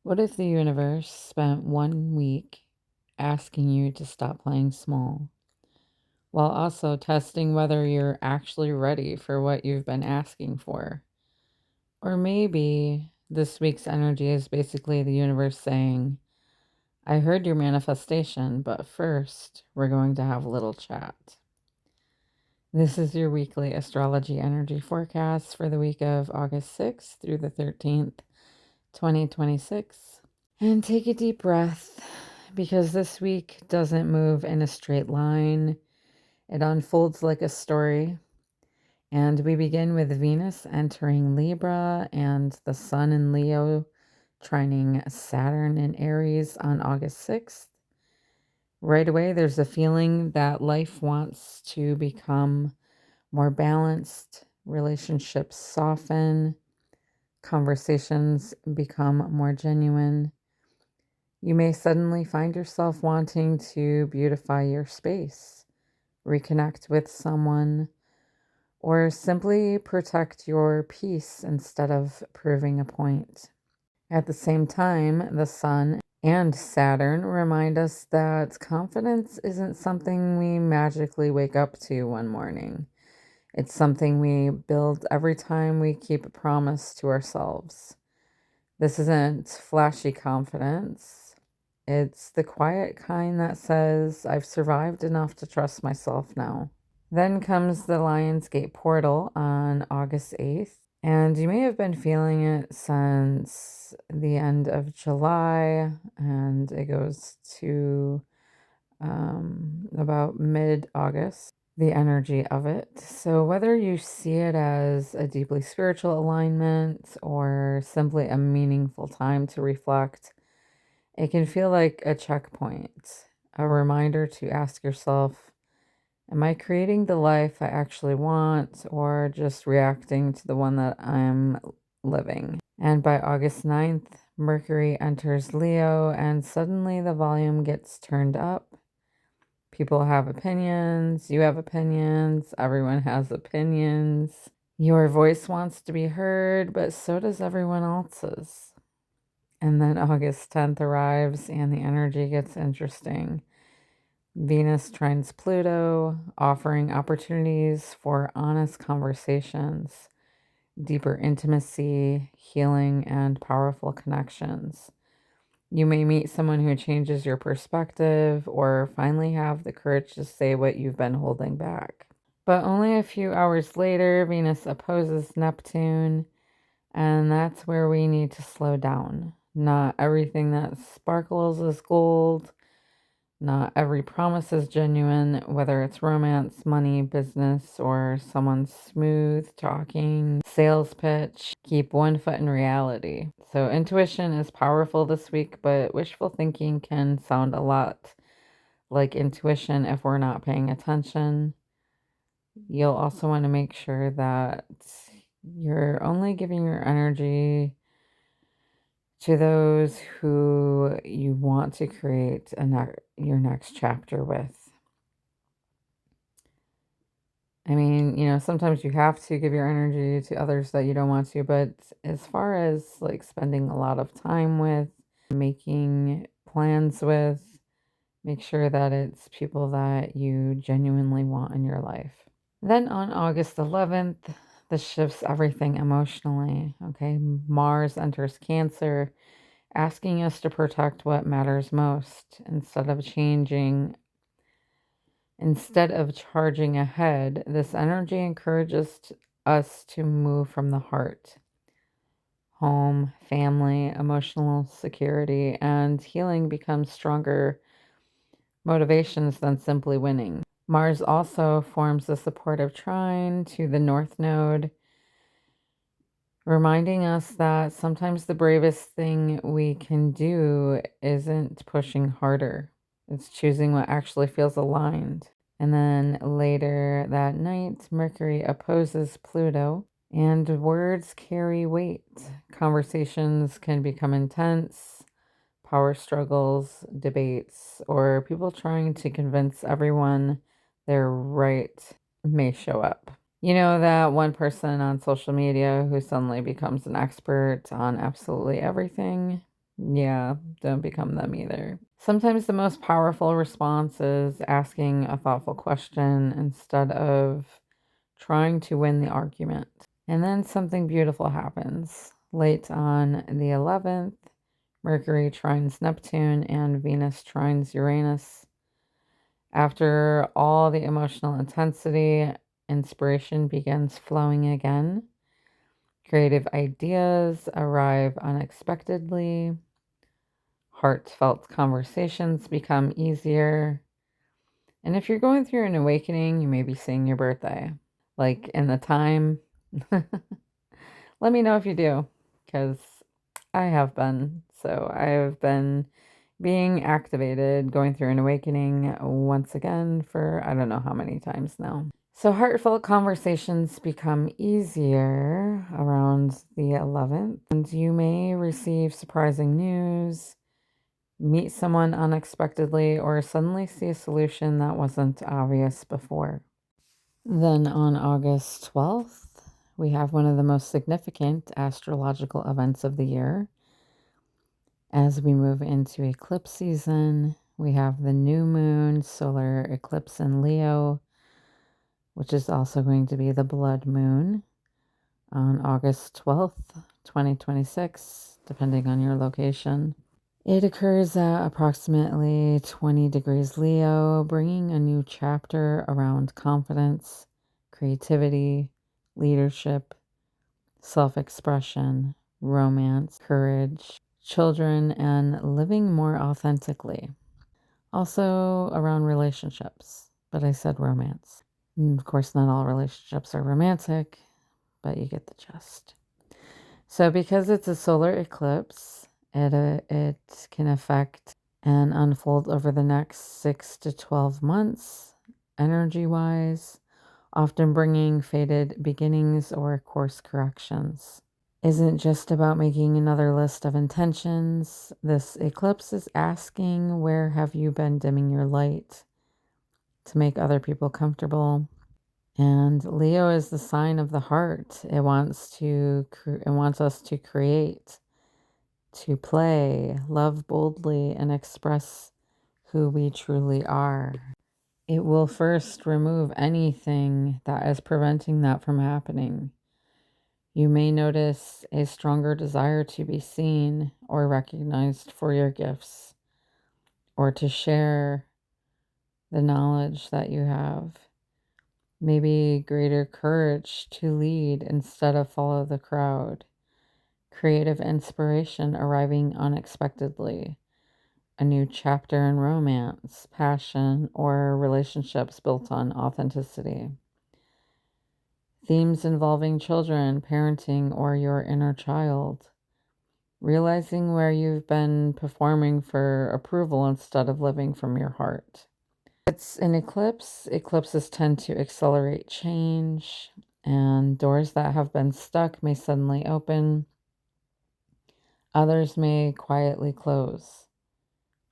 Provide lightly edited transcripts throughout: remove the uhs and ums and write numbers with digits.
What if the universe spent 1 week asking you to stop playing small, while also testing whether you're actually ready for what you've been asking for? Or maybe this week's energy is basically the universe saying, I heard your manifestation, but first we're going to have a little chat. This is your weekly astrology energy forecast for the week of August 6th through the 13th, 2026. And take a deep breath because this week doesn't move in a straight line. It unfolds like a story. And we begin with Venus entering Libra and the Sun in Leo trining Saturn in Aries on August 6th. Right away, there's a feeling that life wants to become more balanced, relationships soften, conversations become more genuine. You may suddenly find yourself wanting to beautify your space, reconnect with someone, or simply protect your peace instead of proving a point. At the same time, the Sun and Saturn remind us that confidence isn't something we magically wake up to one morning. It's something we build every time we keep a promise to ourselves. This isn't flashy confidence. It's the quiet kind that says, I've survived enough to trust myself now. Then comes the Lionsgate portal on August 8th, and you may have been feeling it since the end of July, and it goes to about mid-August, the energy of it. So whether you see it as a deeply spiritual alignment or simply a meaningful time to reflect, it can feel like a checkpoint, a reminder to ask yourself, am I creating the life I actually want or just reacting to the one that I'm living? And by August 9th, Mercury enters Leo and suddenly the volume gets turned up. People have opinions, you have opinions, everyone has opinions. Your voice wants to be heard, but so does everyone else's. And then August 10th arrives and the energy gets interesting. Venus trines Pluto, offering opportunities for honest conversations, deeper intimacy, healing, and powerful connections. You may meet someone who changes your perspective or finally have the courage to say what you've been holding back. But only a few hours later, Venus opposes Neptune, and that's where we need to slow down. Not everything that sparkles is gold. Not every promise is genuine, whether it's romance, money, business, or someone's smooth talking sales pitch. Keep one foot in reality. So, intuition is powerful this week, but wishful thinking can sound a lot like intuition if we're not paying attention. You'll also want to make sure that you're only giving your energy to those who you want to create your next chapter with. I mean, sometimes you have to give your energy to others that you don't want to, but as far as like spending a lot of time with, making plans with, make sure that it's people that you genuinely want in your life. Then on August 11th, this shifts everything emotionally. Okay, Mars enters Cancer, asking us to protect what matters most Instead of charging ahead. This energy encourages us to move from the heart. Home, family, emotional security, and healing become stronger motivations than simply winning. Mars also forms a supportive trine to the North Node, reminding us that sometimes the bravest thing we can do isn't pushing harder. It's choosing what actually feels aligned. And then later that night, Mercury opposes Pluto, and words carry weight. Conversations can become intense, power struggles, debates, or people trying to convince everyone they're right may show up. You know, that one person on social media who suddenly becomes an expert on absolutely everything? Yeah, don't become them either. Sometimes the most powerful response is asking a thoughtful question instead of trying to win the argument. And then something beautiful happens. Late on the 11th, Mercury trines Neptune and Venus trines Uranus. After all the emotional intensity, inspiration begins flowing again. Creative ideas arrive unexpectedly. Heartfelt conversations become easier. And if you're going through an awakening, you may be seeing your birthday. Like in the time, let me know if you do, because I have been. So I have been being activated, going through an awakening once again for I don't know how many times now. So heartfelt conversations become easier around the 11th, and you may receive surprising news, meet someone unexpectedly, or suddenly see a solution that wasn't obvious before. Then on August 12th, we have one of the most significant astrological events of the year. As we move into eclipse season, we have the new moon solar eclipse in Leo, which is also going to be the blood moon on August 12th, 2026, depending on your location. It occurs at approximately 20 degrees Leo, bringing a new chapter around confidence, creativity, leadership, self-expression, romance, courage, children, and living more authentically. Also around relationships, but I said romance. And of course, not all relationships are romantic, but you get the gist. So because it's a solar eclipse, it can affect and unfold over the next 6 to 12 months, energy-wise, often bringing faded beginnings or course corrections. Isn't just about making another list of intentions. This eclipse is asking, where have you been dimming your light to make other people comfortable? And Leo is the sign of the heart. It wants us to create, to play, love boldly, and express who we truly are. It will first remove anything that is preventing that from happening. You may notice a stronger desire to be seen or recognized for your gifts, or to share the knowledge that you have. Maybe greater courage to lead instead of follow the crowd. Creative inspiration arriving unexpectedly. A new chapter in romance, passion, or relationships built on authenticity. Themes involving children, parenting, or your inner child. Realizing where you've been performing for approval instead of living from your heart. It's an eclipse. Eclipses tend to accelerate change, and doors that have been stuck may suddenly open. Others may quietly close.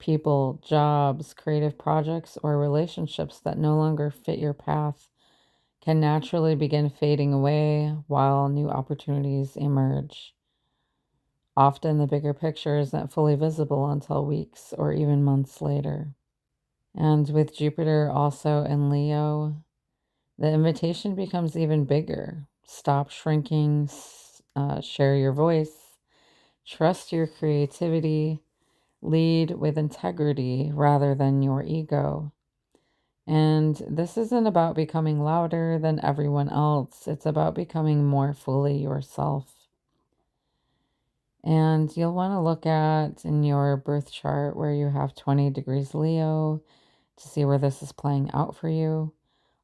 People, jobs, creative projects, or relationships that no longer fit your path can naturally begin fading away while new opportunities emerge. Often the bigger picture isn't fully visible until weeks or even months later. And with Jupiter also in Leo, the invitation becomes even bigger. Stop shrinking, share your voice, trust your creativity, lead with integrity rather than your ego. And this isn't about becoming louder than everyone else, it's about becoming more fully yourself. And you'll want to look at in your birth chart where you have 20 degrees Leo to see where this is playing out for you.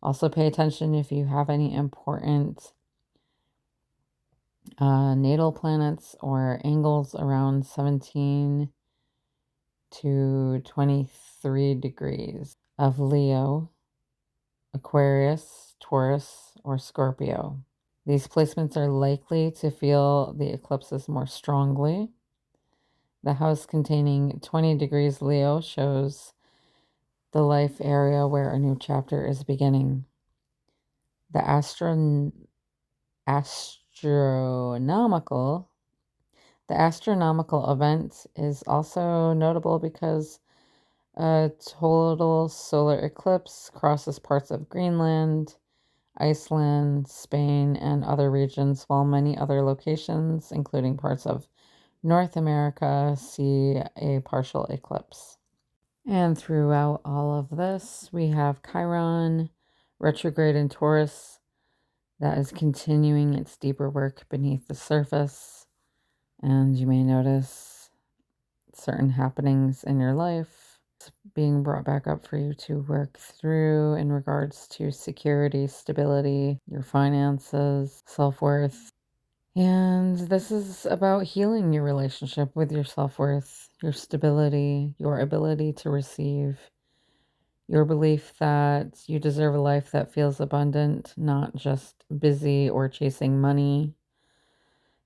Also, pay attention if you have any important natal planets or angles around 17 to 23 degrees of Leo, Aquarius, Taurus, or Scorpio. These placements are likely to feel the eclipses more strongly. The house containing 20 degrees Leo shows the life area where a new chapter is beginning. The astronomical, The astronomical event is also notable because a total solar eclipse crosses parts of Greenland, Iceland, Spain, and other regions, while many other locations, including parts of North America, see a partial eclipse. And throughout all of this, we have Chiron retrograde in Taurus that is continuing its deeper work beneath the surface. And you may notice certain happenings in your life being brought back up for you to work through in regards to security, stability, your finances, self-worth. And this is about healing your relationship with your self-worth, your stability, your ability to receive, your belief that you deserve a life that feels abundant, not just busy or chasing money.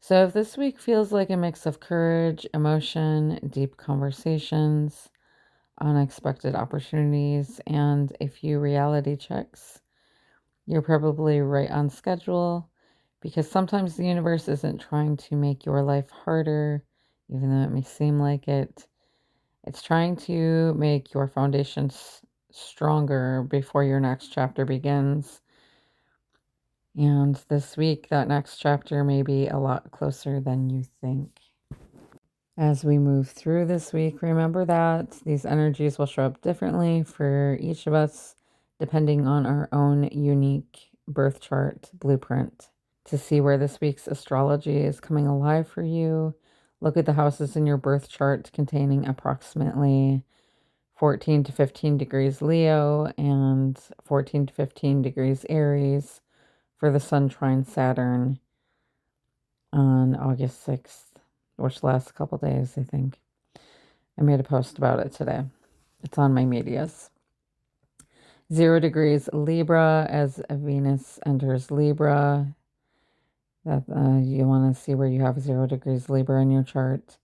So if this week feels like a mix of courage, emotion, deep conversations, unexpected opportunities, and a few reality checks, you're probably right on schedule, because sometimes the universe isn't trying to make your life harder, even though it may seem like it. It's trying to make your foundations stronger before your next chapter begins. And this week, that next chapter may be a lot closer than you think. As we move through this week, remember that these energies will show up differently for each of us, depending on our own unique birth chart blueprint. To see where this week's astrology is coming alive for you, look at the houses in your birth chart containing approximately 14 to 15 degrees Leo and 14 to 15 degrees Aries for the Sun trine Saturn on August 6th, which lasts a couple days, I think. I made a post about it today. It's on my medias. 0 degrees Libra as Venus enters Libra. That you want to see where you have 0 degrees Libra in your chart.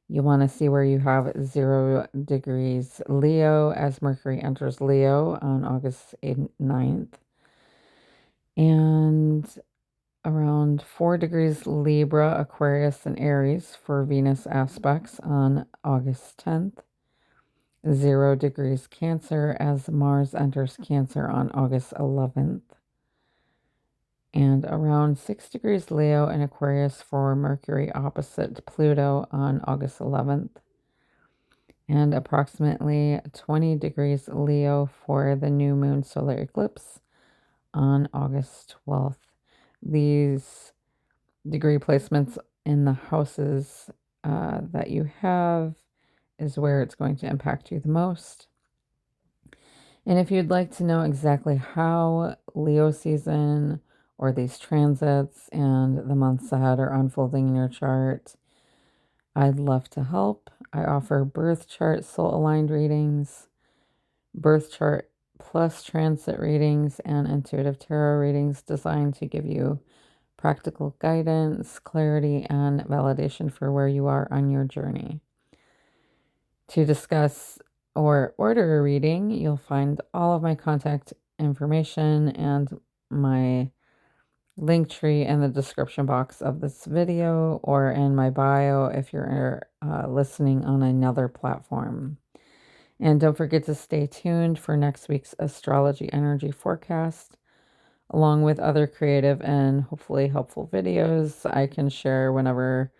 You want to see where you have 0 degrees Leo as Mercury enters Leo on August 8th, 9th. And around 4 degrees Libra, Aquarius, and Aries for Venus aspects on August 10th. 0 degrees Cancer as Mars enters Cancer on August 11th. And around 6 degrees Leo and Aquarius for Mercury opposite Pluto on August 11th. And approximately 20 degrees Leo for the new moon solar eclipse on August 12th. These degree placements in the houses that you have is where it's going to impact you the most. And if you'd like to know exactly how Leo season or these transits and the months ahead are unfolding in your chart, I'd love to help. I offer birth chart soul aligned readings, birth chart plus transit readings, and intuitive tarot readings designed to give you practical guidance, clarity, and validation for where you are on your journey. To discuss or order a reading, you'll find all of my contact information and my link tree in the description box of this video or in my bio if you're listening on another platform. And don't forget to stay tuned for next week's astrology energy forecast, along with other creative and hopefully helpful videos I can share whenever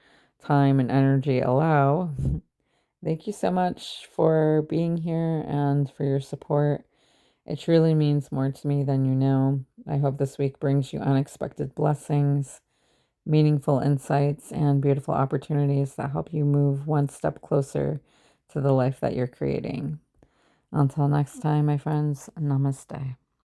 time and energy allow. Thank you so much for being here and for your support. It truly means more to me than you know. I hope this week brings you unexpected blessings, meaningful insights, and beautiful opportunities that help you move one step closer to the life that you're creating. Until next time, my friends, namaste.